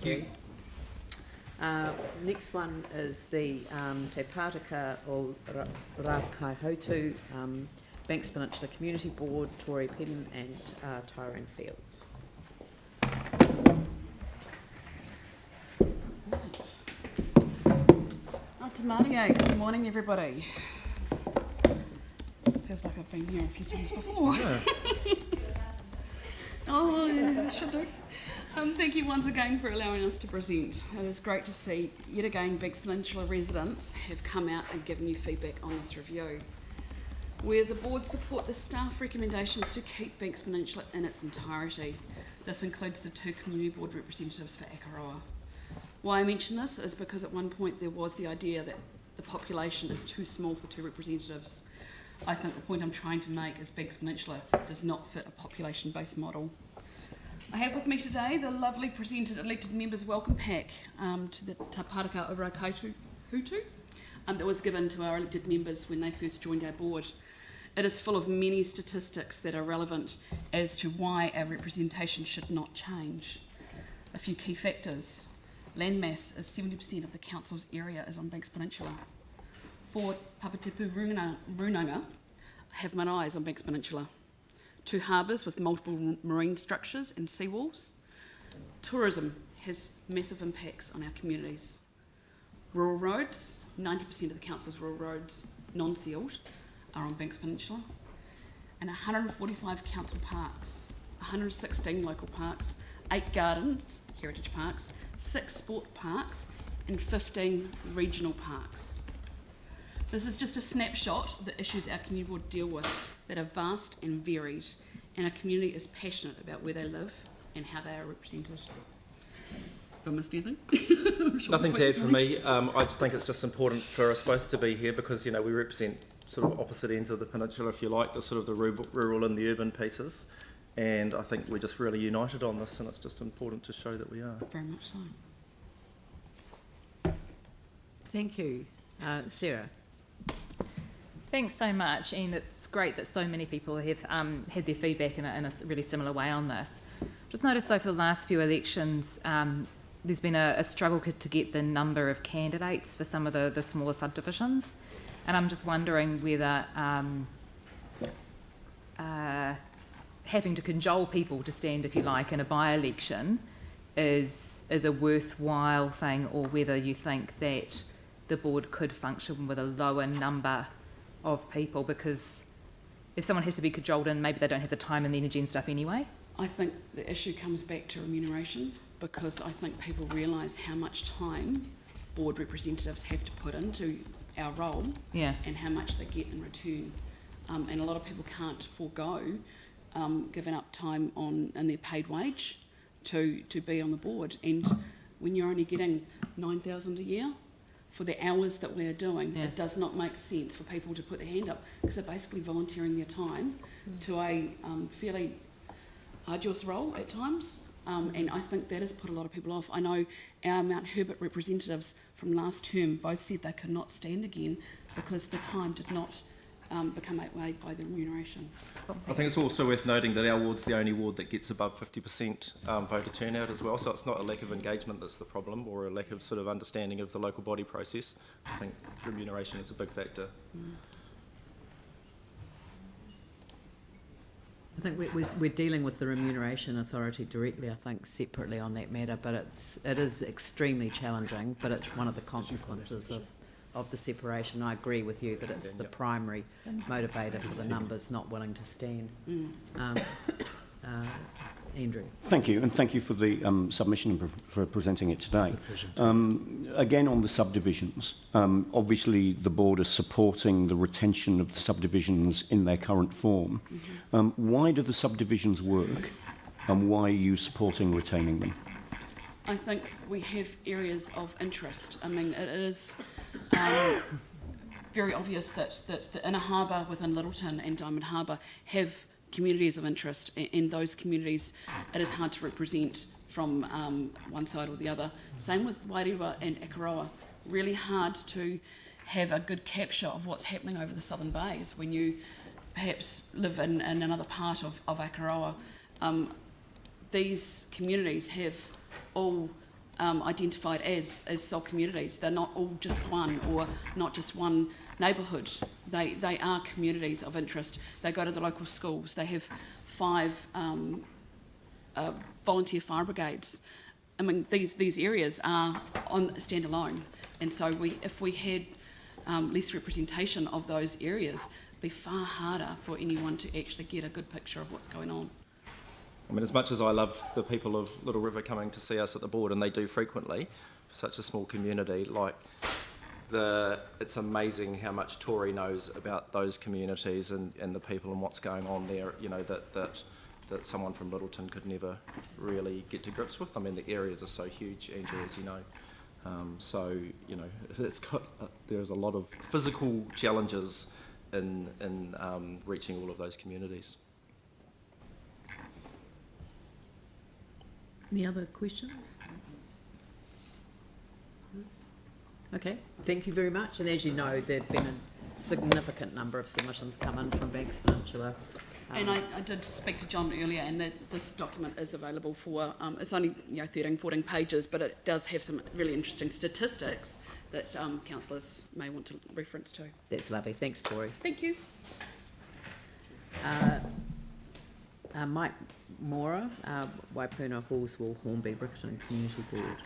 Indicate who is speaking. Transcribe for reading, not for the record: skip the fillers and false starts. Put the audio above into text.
Speaker 1: Thank you. Next one is the Te Pātaka o Rakaihotu Banks Peninsula Community Board, Tori, Pedan and Tyrone Fields.
Speaker 2: Te Maria, good morning everybody. Feels like I've been here a few times before.
Speaker 3: Yeah.
Speaker 2: Oh, yeah, should do. Thank you once again for allowing us to present. It is great to see yet again Banks Peninsula residents have come out and given you feedback on this review. We as a board support the staff recommendations to keep Banks Peninsula in its entirety. This includes the 2 community board representatives for Akaroa. Why I mention this is because at one point there was the idea that the population is too small for 2 representatives. I think the point I'm trying to make is Banks Peninsula does not fit a population-based model. I have with me today the lovely presented elected members welcome pack to the Te Pātaka o Rakaihotu that was given to our elected members when they first joined our board. It is full of many statistics that are relevant as to why our representation should not change. A few key factors. Landmass is 70% of the council's area is on Banks Peninsula. 4 Papatipu Runanga have maraes on Banks Peninsula. 2 harbours with multiple marine structures and seawalls. Tourism has massive impacts on our communities. Rural roads, 90% of the council's rural roads, non-sealed, are on Banks Peninsula. And 145 council parks, 116 local parks, 8 gardens, heritage parks, 6 sport parks and 15 regional parks. This is just a snapshot of the issues our community board deal with that are vast and varied, and our community is passionate about where they live and how they are represented. Have I missed anything?
Speaker 3: Nothing to add from me. I just think it's just important for us both to be here because, you know, we represent sort of opposite ends of the peninsula, if you like, the sort of the rural and the urban pieces. And I think we're just really united on this, and it's just important to show that we are.
Speaker 2: Very much so.
Speaker 1: Thank you. Sarah.
Speaker 4: Thanks so much, and it's great that so many people have had their feedback in a really similar way on this. Just noticed though for the last few elections there's been a struggle to get the number of candidates for some of the smaller subdivisions, and I'm just wondering whether having to cajole people to stand, if you like, in a by-election is a worthwhile thing, or whether you think that the board could function with a lower number of people, because if someone has to be cajoled in, maybe they don't have the time and the energy and stuff anyway.
Speaker 2: I think the issue comes back to remuneration, because I think people realise how much time board representatives have to put into our role,
Speaker 4: Yeah.
Speaker 2: and how much they get in return. And a lot of people can't forego giving up time in their paid wage to be on the board. And when you're only getting $9,000 a year for the hours that we're doing,
Speaker 4: Yeah.
Speaker 2: it does not make sense for people to put their hand up, because they're basically volunteering their time to a fairly arduous role at times. And I think that has put a lot of people off. I know our Mount Herbert representatives from last term both said they could not stand again because the time did not become outweighed by the remuneration.
Speaker 3: I think it's also worth noting that our ward's the only ward that gets above 50% voter turnout as well, so it's not a lack of engagement that's the problem, or a lack of sort of understanding of the local body process. I think remuneration is a big factor.
Speaker 1: I think we're dealing with the Remuneration Authority directly, I think, separately on that matter, but it is extremely challenging, but it's one of the consequences of the separation. I agree with you that it's the primary motivator for the numbers not willing to stand. Andrew.
Speaker 5: Thank you, and thank you for the submission and for presenting it today. Again, on the subdivisions, obviously the board is supporting the retention of the subdivisions in their current form. Why do the subdivisions work, and why are you supporting retaining them?
Speaker 2: I think we have areas of interest. I mean, it is very obvious that the Inner Harbour within Littleton and Diamond Harbour have communities of interest. In those communities, it is hard to represent from one side or the other. Same with Wairua and Akaroa. Really hard to have a good capture of what's happening over the southern bays when you perhaps live in another part of Akaroa. These communities have all identified as soul communities. They're not all just one, or not just one neighbourhood. They are communities of interest. They go to the local schools. They have 5 volunteer fire brigades. I mean, these areas are on standalone, and so if we had less representation of those areas, it'd be far harder for anyone to actually get a good picture of what's going on.
Speaker 3: I mean, as much as I love the people of Little River coming to see us at the board, and they do frequently, for such a small community, like it's amazing how much Tori knows about those communities and the people and what's going on there, you know, that someone from Littleton could never really get to grips with. I mean, the areas are so huge, Andrew, as you know. So, you know, there's a lot of physical challenges in reaching all of those communities.
Speaker 1: Any other questions? Okay, thank you very much. And as you know, there have been a significant number of submissions come in from Banks Peninsula.
Speaker 2: And I did speak to John earlier, and this document is available for, it's only 13, 14 pages, but it does have some really interesting statistics that councillors may want to reference to.
Speaker 1: That's lovely. Thanks, Tori.
Speaker 2: Thank you.
Speaker 1: Mike Mora, Waipuna Hallswell, Hornby, Riccarton Community Board.